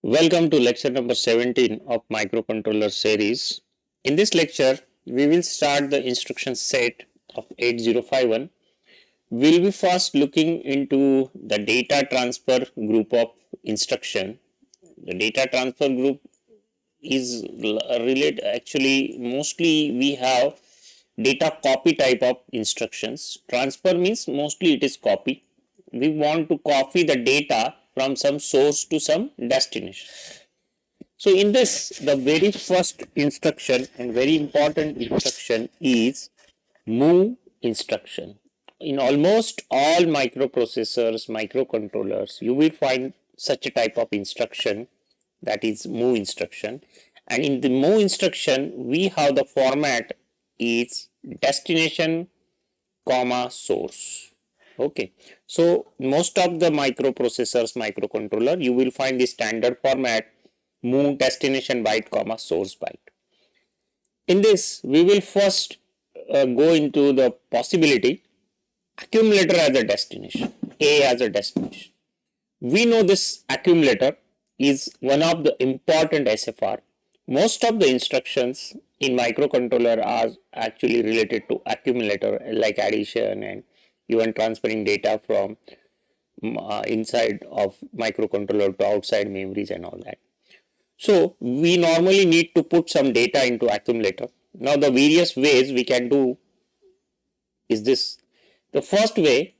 Welcome to lecture number 17 of microcontroller series. In this lecture, we will start the instruction set of 8051. We'll be first looking into the data transfer group of instruction. The data transfer group is related, actually mostly we have data copy type of instructions. Transfer means mostly it is copy. We want to copy the data from some source to some destination. So in this, the very first instruction and very important instruction is move instruction. In almost all microprocessors, microcontrollers, you will find such a type of instruction, that is move instruction. And in the move instruction, we have the format is destination comma source. Okay, so most of the microprocessors, microcontroller, you will find the standard format move destination byte comma source byte. In this, we will first go into the possibility accumulator as a destination, A as a destination. We know this accumulator is one of the important SFR. Most of the instructions in microcontroller are actually related to accumulator, like addition and even transferring data from inside of microcontroller to outside memories and all that. So we normally need to put some data into accumulator. Now the various ways we can do is this. The first way,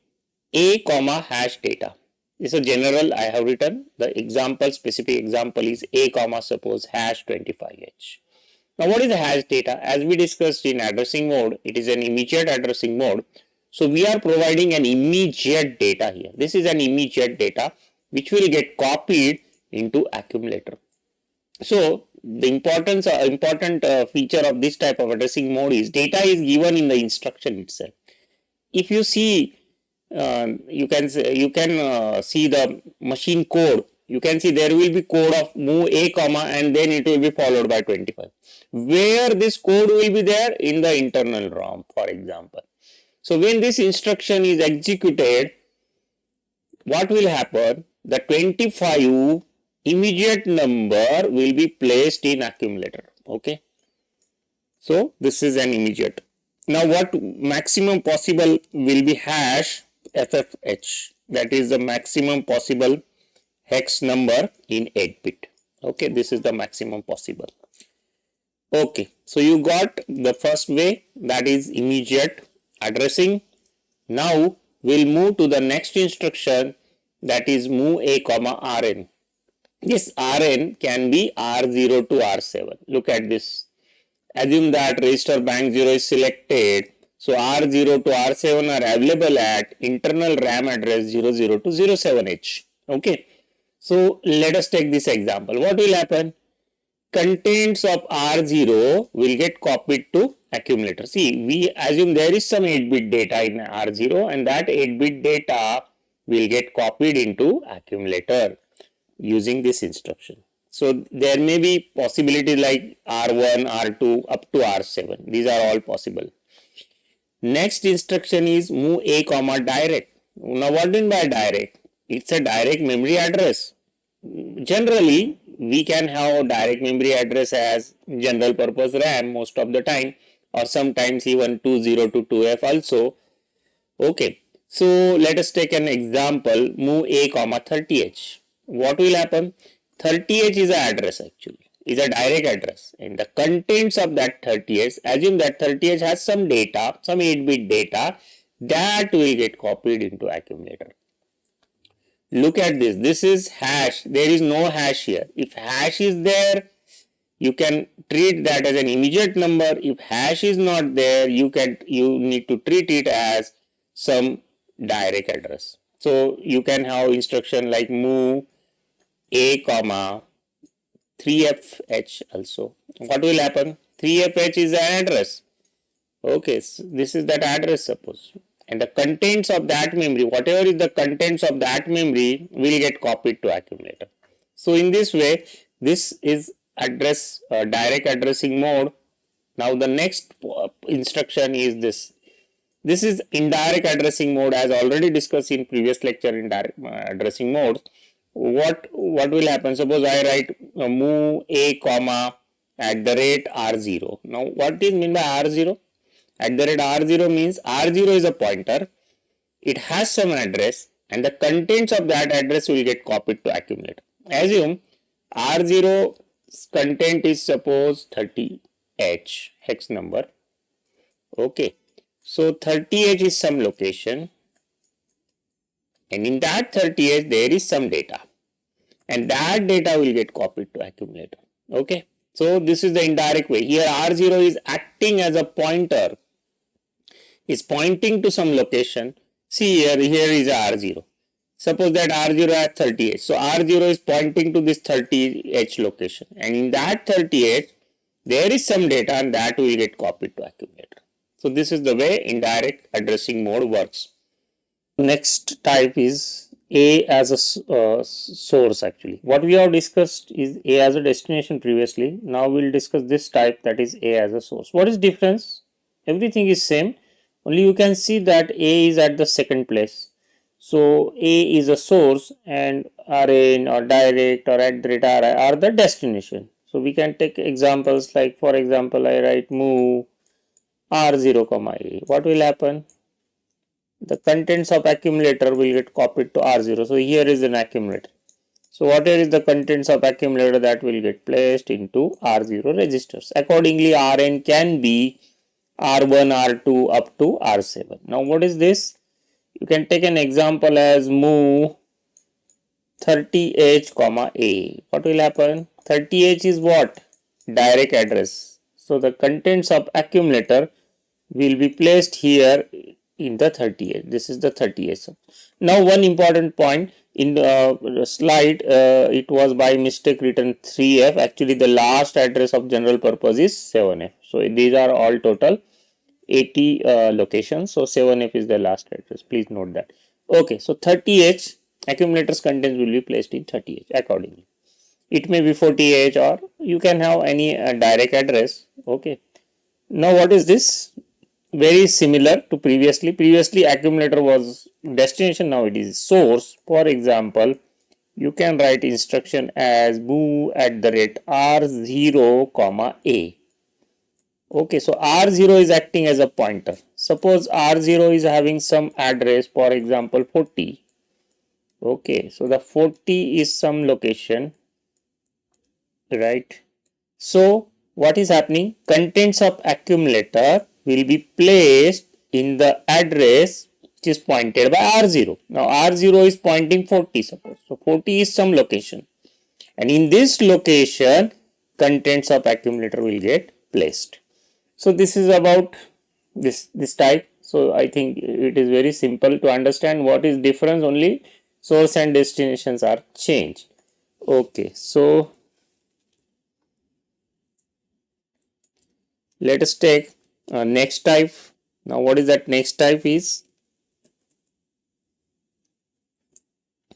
a comma hash data. This is a general I have written. The example, specific example is a comma suppose hash 25h. Now what is a hash data? As we discussed in addressing mode, it is an immediate addressing mode. So we are providing an immediate data here. This is an immediate data which will get copied into accumulator. So the important feature of this type of addressing mode is data is given in the instruction itself. If you see, you can see the machine code. You can see there will be code of move a comma and then it will be followed by 25. Where this code will be there? In the internal ROM, for example. So when this instruction is executed, what will happen? The 25 immediate number will be placed in accumulator. Okay. So this is an immediate. Now what maximum possible will be hash FFH. That is the maximum possible hex number in 8-bit. Okay, this is the maximum possible. Okay, so you got the first way, that is immediate addressing. Now we'll move to the next instruction, that is move a comma Rn. This Rn can be R0 to R7. Look at this. Assume that register bank 0 is selected. So R0 to R7 are available at internal RAM address 00 to 07H. Okay. So let us take this example. What will happen? Contents of R0 will get copied to accumulator. See, we assume there is some 8-bit data in R0 and that 8-bit data will get copied into accumulator using this instruction. So there may be possibilities like R1, R2 up to R7. These are all possible. Next instruction is move a comma direct. Now what do you mean by direct? It's a direct memory address. Generally, we can have direct memory address as general purpose RAM most of the time, or sometimes even 20 to 2F also. Okay. So let us take an example, move a comma 30H. What will happen? 30H is an address actually, is a direct address, and the contents of that 30H, assume that 30H has some data, some 8-bit data, that will get copied into accumulator. Look at this, this is hash, there is no hash here. If hash is there, you can treat that as an immediate number. If hash is not there, you need to treat it as some direct address. So you can have instruction like move a comma 3FH also. What will happen? 3FH is an address. Okay, so this is that address suppose. And the contents of that memory, whatever is the contents of that memory will get copied to accumulator. So in this way, this is address direct addressing mode. Now the next instruction is this. This is indirect addressing mode, as already discussed in previous lecture in direct addressing mode. what will happen? Suppose I write move a comma at the rate r0. Now what is mean by r0? At the rate r0 means r0 is a pointer. It has some address and the contents of that address will get copied to accumulator. Assume r0 content is suppose 30h hex number. Okay, so 30h is some location, and in that 30h there is some data, and that data will get copied to accumulator. Okay, so this is the indirect way. Here r0 is acting as a pointer, is pointing to some location. See here is r0. Suppose that r0 has 30h, so r0 is pointing to this 30h location, and in that 30h there is some data, and that will get copied to accumulator. So this is the way indirect addressing mode works. Next type is A as a source. Actually, what we have discussed is A as a destination previously. Now we will discuss this type, that is A as a source. What is difference? Everything is same, only you can see that A is at the second place. So A is a source and Rn or direct or at the rate Ri are the destination. So we can take examples like, for example, I write move R0 comma A. What will happen? The contents of accumulator will get copied to R0. So here is an accumulator. So whatever is the contents of accumulator, that will get placed into R0 registers. Accordingly, Rn can be R1, R2 up to R7. Now what is this? You can take an example as move 30h comma A. What will happen? 30h is what? Direct address. So the contents of accumulator will be placed here in the 30h. This is the 30h. Now one important point in the slide, it was by mistake written 3f. Actually the last address of general purpose is 7f. So these are all total 80 locations. So 7f is the last address. Please note that. Okay, so 30h accumulators contents will be placed in 30h accordingly. It may be 40h or you can have any direct address. Okay. Now what is this? Very similar to previously. Previously accumulator was destination, now it is source. For example, you can write instruction as move at the rate r0 comma a. Okay, so r0 is acting as a pointer. Suppose r0 is having some address, for example 40. Okay, so the 40 is some location, right? So what is happening? Contents of accumulator will be placed in the address which is pointed by R0. Now R0 is pointing 40, suppose. So 40 is some location, and in this location contents of accumulator will get placed. So this is about this type. So I think it is very simple to understand. What is difference? Only source and destinations are changed. Okay, so let us take next type. Now what is that next type is?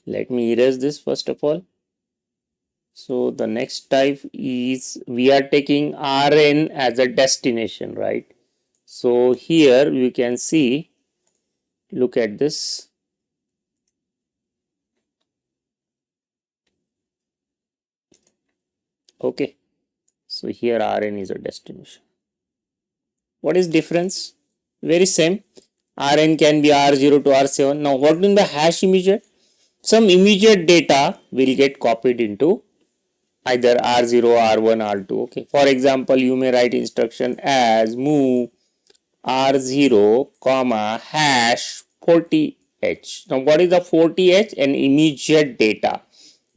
Let me erase this first of all. So the next type is, we are taking Rn as a destination, right? So here we can see, look at this. Okay, so here Rn is a destination. What is difference? Very same. Rn can be R0 to R7. Now what in the hash immediate? Some immediate data will get copied into either R0, R1, R2. Okay. For example, you may write instruction as move R0 comma hash 40h. Now what is the 40h? An immediate data.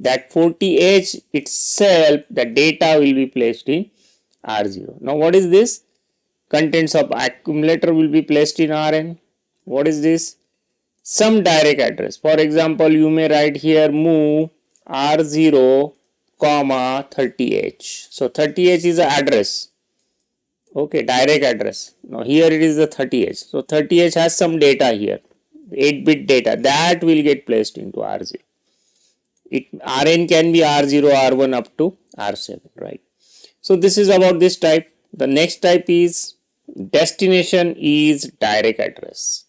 That 40h itself, the data will be placed in R0. Now what is this? Contents of accumulator will be placed in Rn. What is this? Some direct address. For example, you may write here move R0 comma 30h. So 30h is the address. Okay, direct address. Now here it is the 30h. So 30h has some data here, 8-bit data, that will get placed into R0. Rn can be R0, R1 up to R7, right? So this is about this type. The next type is destination is direct address.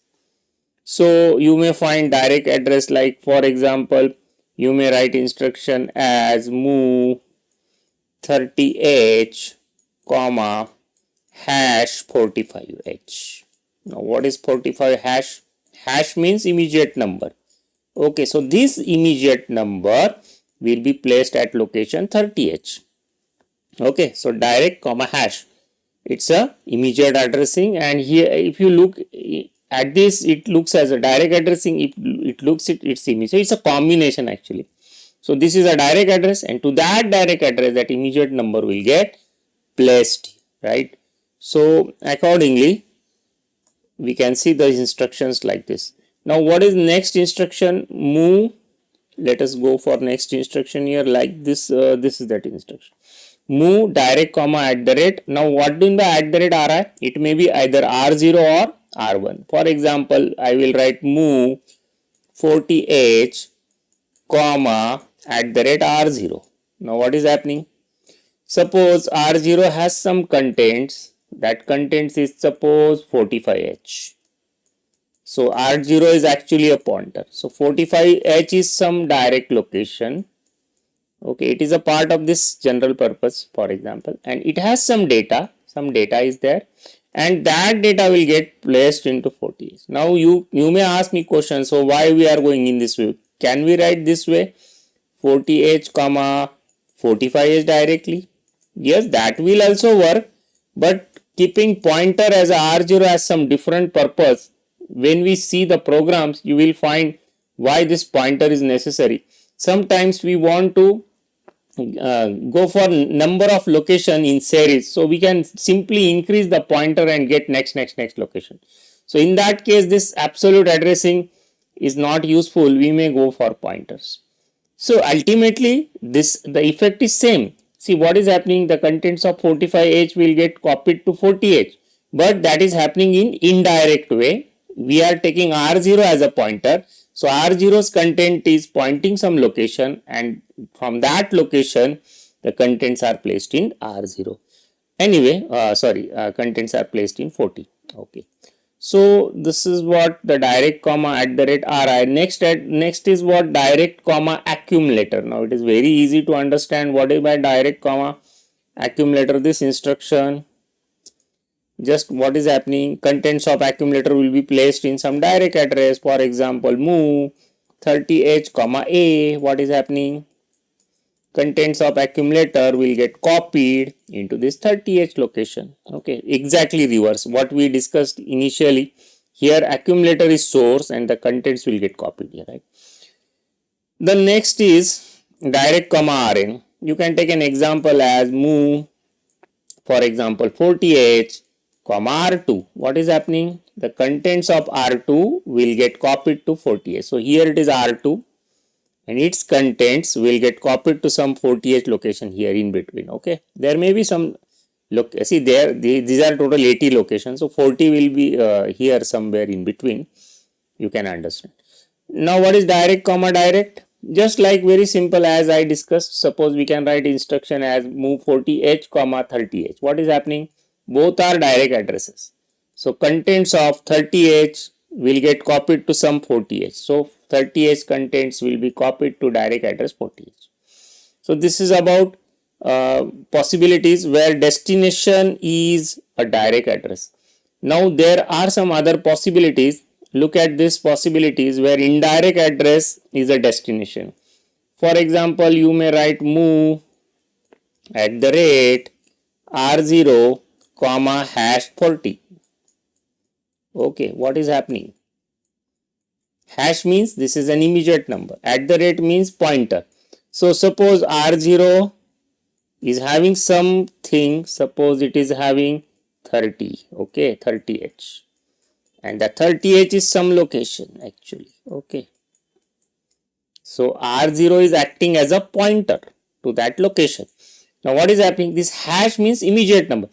So you may find direct address like, for example, you may write instruction as move 30h comma hash 45h. Now what is 45 hash? Hash means immediate number. Okay, so this immediate number will be placed at location 30h. Okay, so direct comma hash, it's a immediate addressing, and here if you look at this, it looks as a direct addressing, it looks it's immediate, so it's a combination actually. So this is a direct address, and to that direct address that immediate number will get placed, right? So accordingly we can see the instructions like this. Now what is next instruction? Move, let us go for next instruction here like this. This is that instruction, move direct comma at the rate. Now what do you mean by at the rate ri? It may be either r0 or r1. For example, I will write move 40h comma at the rate r0. Now what is happening? Suppose r0 has some contents, that contents is suppose 45h. So r0 is actually a pointer. So 45h is some direct location. Okay, it is a part of this general purpose, for example, and it has some data is there, and that data will get placed into 40h. Now you may ask me question, so why we are going in this way? Can we write this way, 40h comma 45h directly? Yes, that will also work, but keeping pointer as a r0 has some different purpose. When we see the programs, you will find why this pointer is necessary. Sometimes we want to go for number of location in series, so we can simply increase the pointer and get next location. So in that case, this absolute addressing is not useful, we may go for pointers. So ultimately the effect is same. See what is happening, the contents of 45h will get copied to 40h, but that is happening in indirect way. We are taking r0 as a pointer, so r0's content is pointing some location, and from that location the contents are placed in r0. Anyway, contents are placed in 40. Okay, so this is what the direct comma at the rate ri. Next is what direct comma accumulator. Now it is very easy to understand what is by direct comma accumulator. This instruction, just what is happening, contents of accumulator will be placed in some direct address. For example, move 30h comma a. What is happening? Contents of accumulator will get copied into this 30h location. Okay, exactly reverse what we discussed initially. Here accumulator is source and the contents will get copied here, right? The next is direct comma rn. You can take an example as move, for example, 40h comma r2. What is happening? The contents of r2 will get copied to 40h. So here it is r2 and its contents will get copied to some 40h location here in between. Okay, there may be some look, see there these are total 80 locations, so 40 will be here somewhere in between, you can understand. Now what is direct comma direct? Just like very simple as I discussed, suppose we can write instruction as move 40h comma 30h. What is happening? Both are direct addresses. So contents of 30h will get copied to some 40h. So 30h contents will be copied to direct address 40h. So this is about possibilities where destination is a direct address. Now there are some other possibilities. Look at these possibilities where indirect address is a destination. For example, you may write move at the rate r0 comma hash 40. Okay, what is happening? Hash means this is an immediate number, at the rate means pointer. So suppose r0 is having something, suppose it is having 30, okay, 30h, and the 30h is some location actually. Okay, so r0 is acting as a pointer to that location. Now what is happening? This hash means immediate number.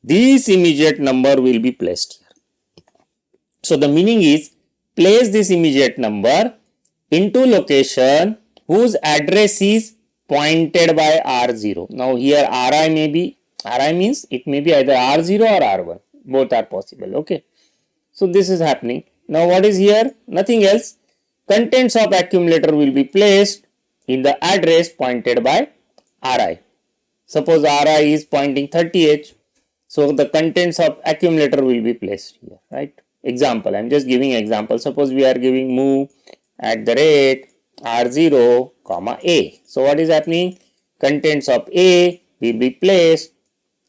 This immediate number will be placed here. So the meaning is, place this immediate number into location whose address is pointed by r0. Now here ri may be, ri means it may be either r0 or r1, both are possible. Okay, so this is happening. Now what is here? Nothing else. Contents of accumulator will be placed in the address pointed by Ri. Suppose Ri is pointing 30H. So the contents of accumulator will be placed here, right? Example, I am just giving example. Suppose we are giving move at the rate R0, comma A. So what is happening? Contents of A will be placed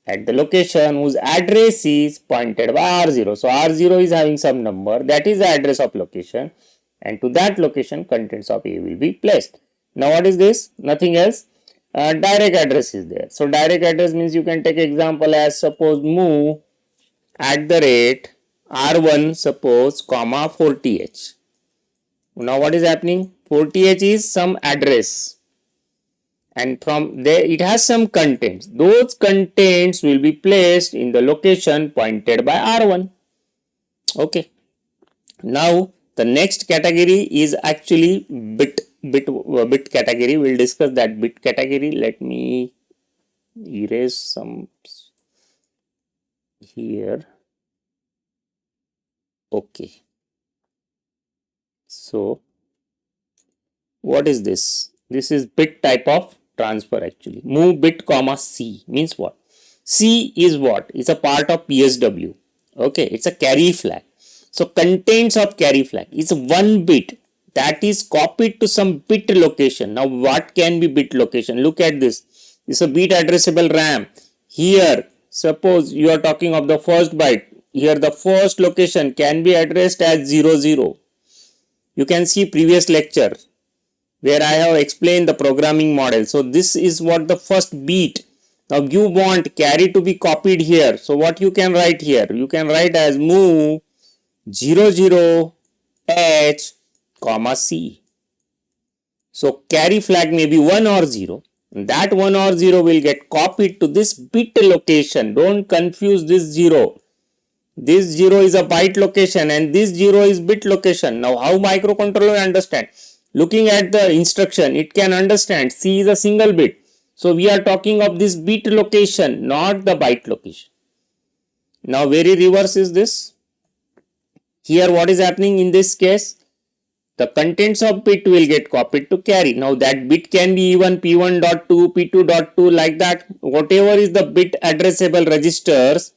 at the location whose address is pointed by R0. So R0 is having some number, that is the address of location, and to that location contents of A will be placed. Now what is this? Nothing else. Direct address is there. So direct address means you can take example as suppose move at the rate R1 suppose comma 40H. Now what is happening? 40H is some address, and from there it has some contents. Those contents will be placed in the location pointed by R1. Okay. Now the next category is actually bit category. We'll discuss that bit category. Let me erase some here. Okay. So what is this? This is bit type of transfer actually. Move bit comma C means what? C is what? It's a part of PSW. Okay, it's a carry flag. So contents of carry flag is one bit that is copied to some bit location. Now what can be bit location? Look at this. This is a bit addressable RAM. Here suppose you are talking of the first byte. Here the first location can be addressed as 00. You can see previous lecture where I have explained the programming model. So this is what the first bit. Now you want carry to be copied here. So what you can write here? You can write as move 00H comma C. So carry flag may be 1 or 0. That 1 or 0 will get copied to this bit location. Don't confuse this 0. This 0 is a byte location and this 0 is bit location. Now how microcontroller understand? Looking at the instruction, it can understand C is a single bit. So we are talking of this bit location, not the byte location. Now very reverse is this. Here what is happening in this case? The contents of bit will get copied to carry. Now that bit can be even P1.2, P2.2 like that. Whatever is the bit addressable registers,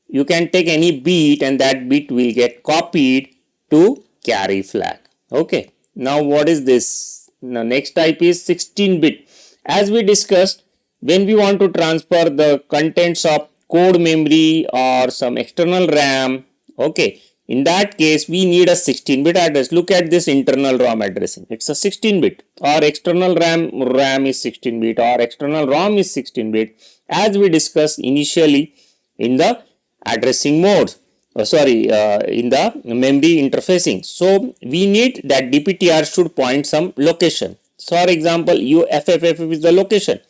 you can take any bit and that bit will get copied to carry flag. Okay. Now what is this? The next type is 16-bit. As we discussed, when we want to transfer the contents of code memory or some external RAM, okay, in that case we need a 16-bit address. Look at this internal ROM addressing. It's a 16-bit, or external RAM is 16-bit, or external ROM is 16-bit, as we discussed initially in the addressing mode. In the memory interfacing. So we need that DPTR should point some location. So for example, FFF is the location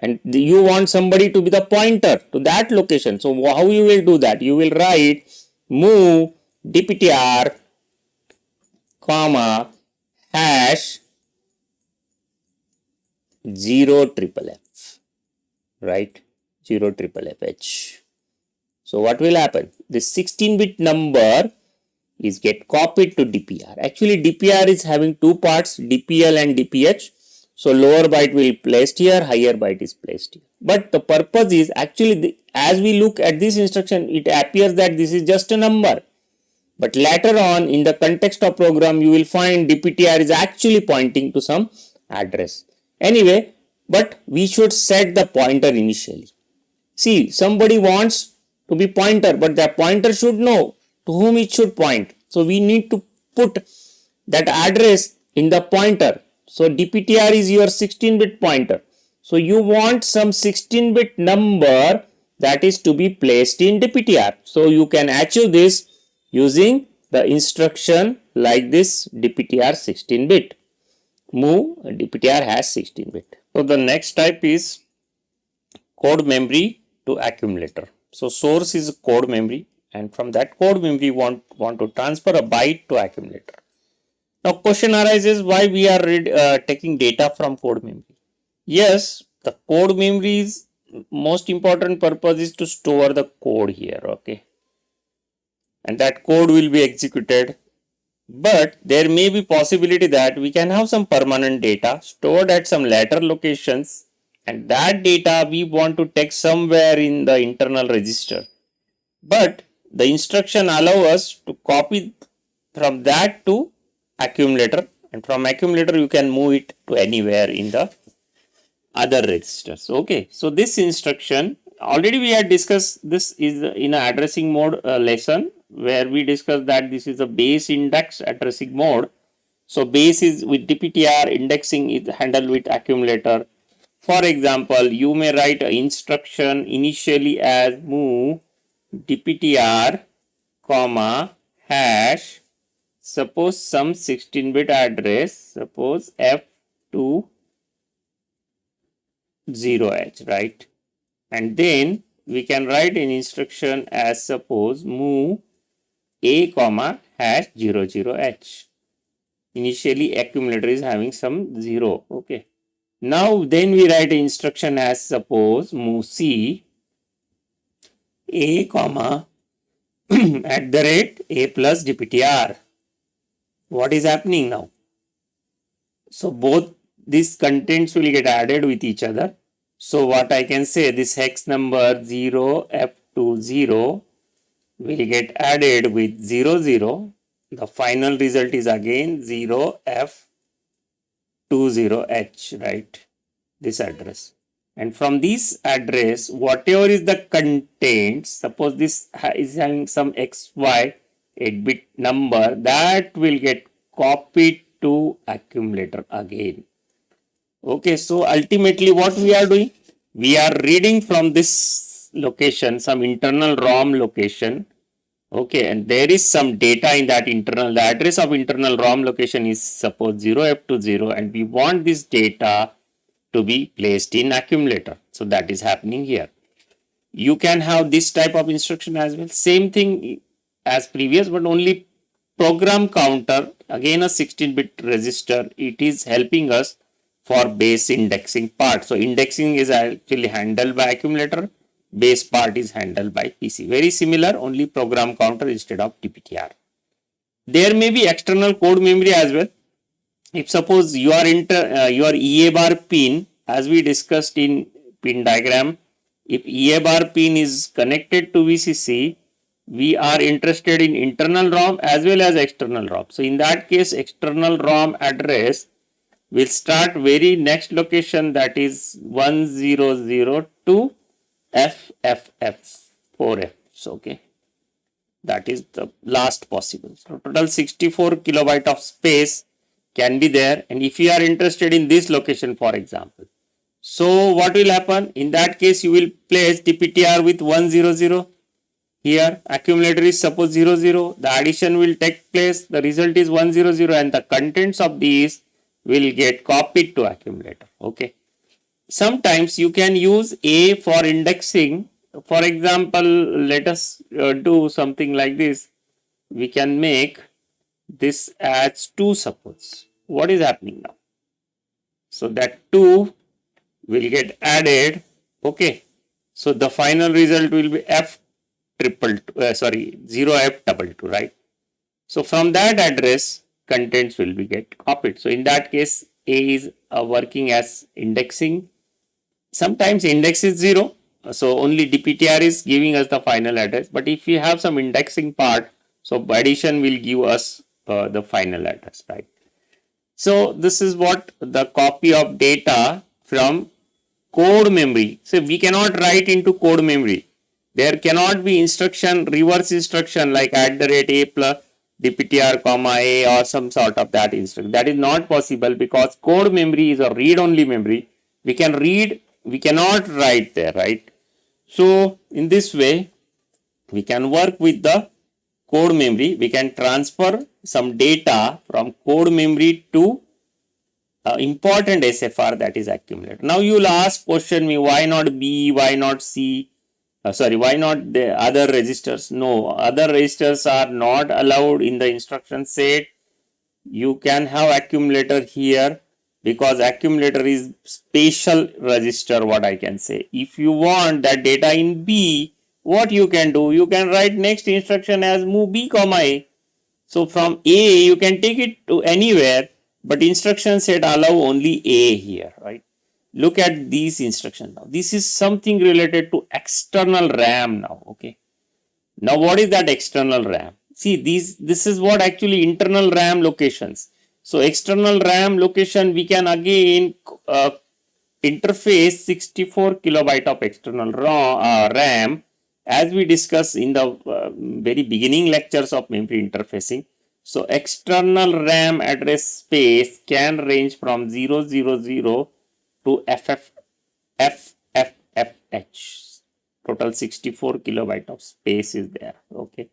and you want somebody to be the pointer to that location. So how you will do that? You will write move DPTR comma hash 0FFF, right? 0FFH. So what will happen? This 16-bit number is get copied to DPR. Actually DPR is having two parts, DPL and DPH. So lower byte will be placed here, higher byte is placed here. But the purpose is actually, as we look at this instruction, it appears that this is just a number. But later on in the context of program, you will find DPTR is actually pointing to some address. Anyway, but we should set the pointer initially. See, somebody wants to be pointer, but that pointer should know to whom it should point. So we need to put that address in the pointer. So DPTR is your 16-bit pointer. So you want some 16-bit number that is to be placed in DPTR. So you can achieve this using the instruction like this, DPTR 16-bit. Move DPTR has 16-bit. So the next type is code memory to accumulator. So source is code memory, and from that code memory want to transfer a byte to accumulator. Now question arises, why we are taking data from code memory? Yes, the code memory's most important purpose is to store the code here, okay, and that code will be executed But there may be possibility that we can have some permanent data stored at some later locations, and that data we want to take somewhere in the internal register. But the instruction allow us to copy from that to accumulator, and from accumulator you can move it to anywhere in the other registers. Okay, so this instruction already we had discussed. This is in a addressing mode lesson where we discussed that this is a base index addressing mode. So base is with dptr, indexing is handled with accumulator. For example, you may write an instruction initially as move dptr comma hash, suppose some 16-bit address, suppose f20h, right? And then we can write an instruction as suppose move a comma hash 00h. Initially accumulator is having some 0. Okay. Now then we write an instruction as suppose move c a comma at the rate a plus dptr. What is happening now? So both these contents will get added with each other. So what I can say, this hex number 0f20 will get added with 00. The final result is again 0f20h, right? This address. And from this address, whatever is the content, suppose this is having some xy 8-bit number, that will get copied to accumulator again. Okay, so ultimately what we are doing? We are reading from this location, some internal ROM location. Okay, and there is some data in that internal, the address of internal ROM location is suppose 0f20, and we want this data to be placed in accumulator. So that is happening here. You can have this type of instruction as well. Same thing as previous, but only program counter, again a 16-bit register. It is helping us for base indexing part. So indexing is actually handled by accumulator. Base part is handled by PC. Very similar, only program counter instead of dptr. There may be external code memory as well. If suppose your EA bar pin, as we discussed in pin diagram, if EA bar pin is connected to VCC, we are interested in internal ROM as well as external ROM. So in that case, external ROM address will start very next location, that is 1002 FFF4F. So, okay, that is the last possible. So total 64 kilobyte of space can be there, and if you are interested in this location, for example, so what will happen? In that case, you will place dptr with 100. Here accumulator is suppose 00. The addition will take place. The result is 100, and the contents of these will get copied to accumulator. Okay. Sometimes you can use A for indexing. For example, let us do something like this. We can make this as 2, suppose. What is happening now? So that 2 will get added. Okay. So the final result will be 0f22, right? So from that address, contents will be get copied. So in that case, A is working as indexing. Sometimes index is 0, so only dptr is giving us the final address. But if you have some indexing part, so addition will give us the final address, right? So this is what the copy of data from code memory. So we cannot write into code memory. There cannot be instruction, reverse instruction like @a plus dptr comma a or some sort of that instruction. That is not possible because code memory is a read-only memory. We can read, we cannot write there, right? So in this way, we can work with the code memory. We can transfer some data from code memory to important SFR, that is accumulator. Now you will ask question me, why not B, why not C? Why not the other registers? No, other registers are not allowed in the instruction set. You can have accumulator here because accumulator is special register, what I can say. If you want that data in B, what you can do? You can write next instruction as move B comma A. So from A you can take it to anywhere, but instruction set allow only A here, right? Look at these instructions now. This is something related to external RAM now, okay? Now what is that external RAM? See, this is what actually internal RAM locations. So external RAM location we can again interface 64 kilobyte of external RAM, as we discussed in the very beginning lectures of memory interfacing. So external RAM address space can range from 000 to FFFH. Total 64 kilobyte of space is there. Okay.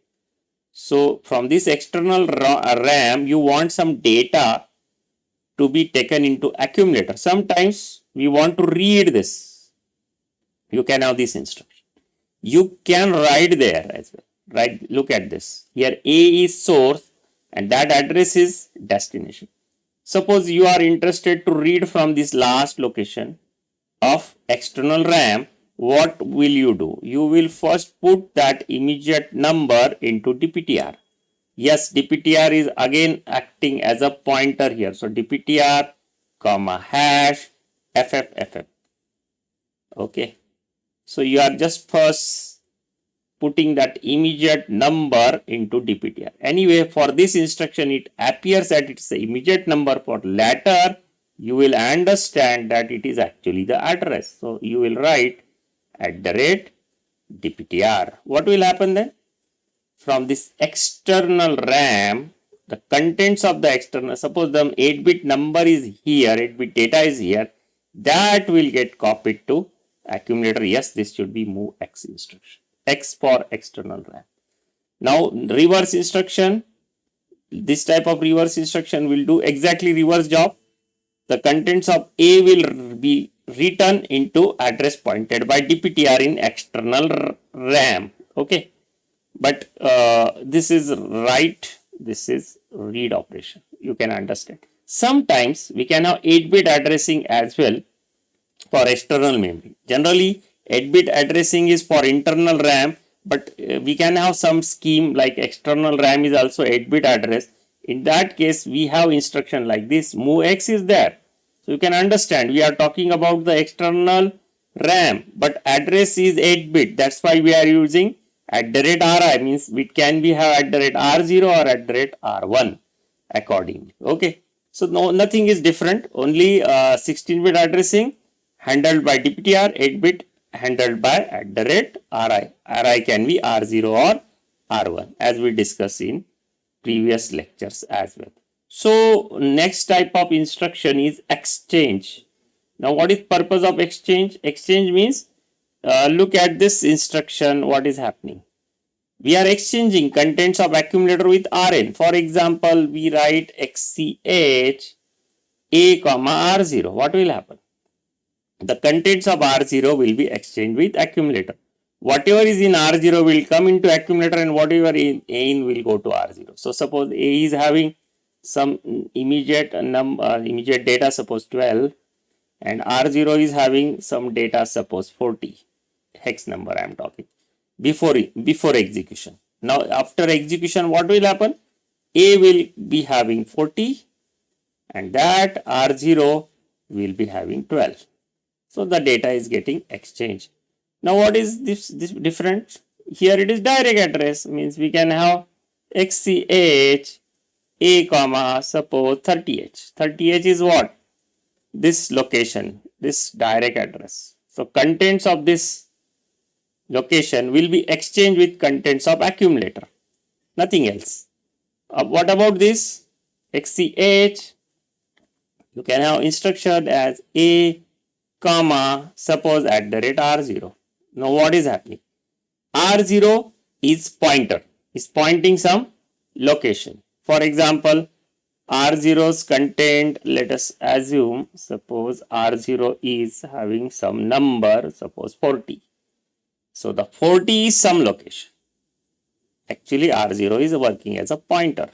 So from this external RAM, you want some data to be taken into accumulator. Sometimes we want to read this. You can have this instruction. You can write there as well. Right? Look at this. Here A is source and that address is destination. Suppose you are interested to read from this last location of external RAM. What will you do? You will first put that immediate number into DPTR. Yes, DPTR is again acting as a pointer here. So DPTR comma hash FFFF. Okay. So you are just first putting that immediate number into DPTR. Anyway, for this instruction, it appears that it's the immediate number. For later, you will understand that it is actually the address. So you will write @DPTR. What will happen then? From this external RAM, the contents of the external, suppose the 8-bit number is here, 8-bit data is here, that will get copied to accumulator. Yes, this should be MOVX instruction. X for external RAM. Now, reverse instruction, this type of reverse instruction will do exactly reverse job. The contents of A will be written into address pointed by DPTR in external RAM. Okay. But this is write, this is read operation. You can understand. Sometimes we can have 8-bit addressing as well for external memory. Generally, 8-bit addressing is for internal RAM, but we can have some scheme like external RAM is also 8-bit address. In that case, we have instruction like this. MOVX is there. So you can understand we are talking about the external RAM, but address is 8-bit. That's why we are using @RI, means it can be have @R0 or @R1 accordingly. Okay. So no, nothing is different. Only 16-bit addressing handled by DPTR, 8-bit handled by @RI. RI can be R0 or R1 as we discussed in previous lectures as well. So next type of instruction is exchange. Now what is purpose of exchange? Exchange means look at this instruction, what is happening. We are exchanging contents of accumulator with Rn. For example, we write XCH A comma R0. What will happen? The contents of R0 will be exchanged with accumulator. Whatever is in R0 will come into accumulator and whatever in A will go to R0. So suppose A is having some immediate data, suppose 12, and R0 is having some data, suppose 40. Hex number I am talking before execution. Now after execution, what will happen? A will be having 40 and that R0 will be having 12. So the data is getting exchanged. Now what is this different? Here it is direct address, means we can have XCH A comma suppose 30H. 30H is what? This location, this direct address. So contents of this location will be exchanged with contents of accumulator. Nothing else. What about this? XCH, you can have instruction as A comma suppose @R0. Now what is happening? R0 is pointer, is pointing some location. For example, R0's content, let us assume, suppose R0 is having some number, suppose 40. So the 40 is some location. Actually, R0 is working as a pointer.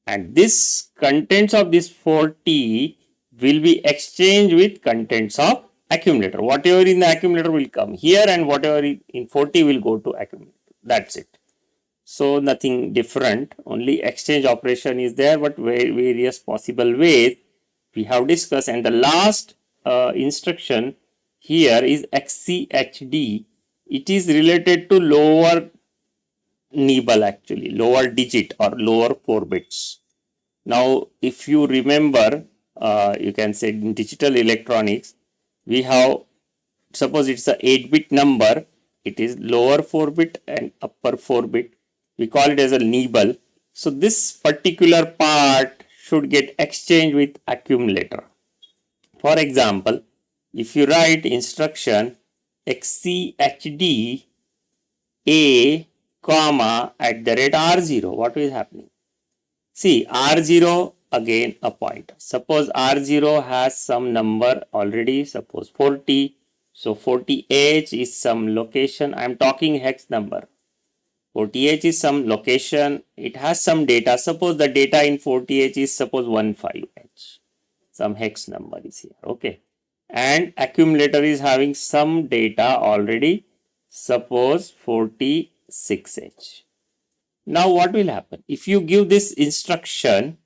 And this contents of this 40 will be exchanged with contents of accumulator. Whatever in the accumulator will come here and whatever in 40 will go to accumulator. That's it. So nothing different, only exchange operation is there, but various possible ways we have discussed. And the last instruction here is XCHD. It is related to lower nibble, actually lower digit or lower 4 bits. Now if you remember, you can say in digital electronics we have, suppose it's a 8-bit number, it is lower 4 bit and upper 4 bit, we call it as a nibble. So this particular part should get exchanged with accumulator. For example, if you write instruction XCHD A comma at the rate R0, what is happening? See, R0 again a pointer. Suppose R0 has some number already, suppose 40. So 40H is some location. I am talking hex number. 40H is some location. It has some data. Suppose the data in 40H is suppose 15H. Some hex number is here. Okay. And accumulator is having some data already. Suppose 46H. Now what will happen? If you give this instruction,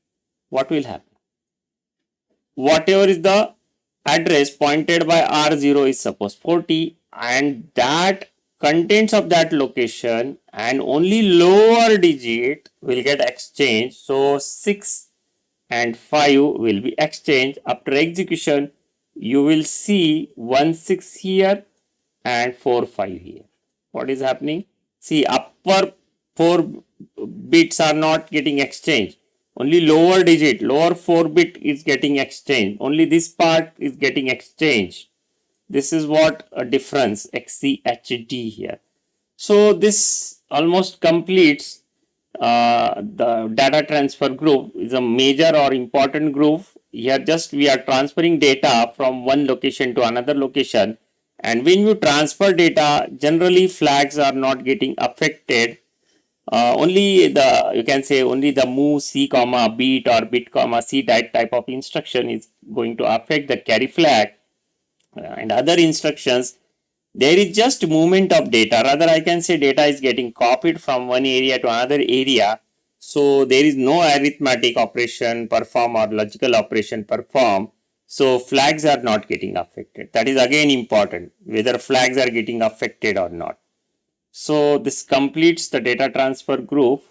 what will happen? Whatever is the address pointed by R0 is suppose 40, and that contents of that location and only lower digit will get exchanged. So 6 and 5 will be exchanged. After execution, you will see 16 here and 45 here. What is happening? See, upper 4 bits are not getting exchanged. Only lower digit, lower 4 bit is getting exchanged. Only this part is getting exchanged. This is what a difference XCHD here. So this almost completes the data transfer group. Is a major or important group. Here just we are transferring data from one location to another location, and when you transfer data, generally flags are not getting affected. Only the, you can say only the MOVC comma bit or bit comma C type of instruction is going to affect the carry flag, and other instructions there is just movement of data. Rather, I can say data is getting copied from one area to another area. So there is no arithmetic operation perform or logical operation perform. So flags are not getting affected. That is again important, whether flags are getting affected or not. So this completes the data transfer group.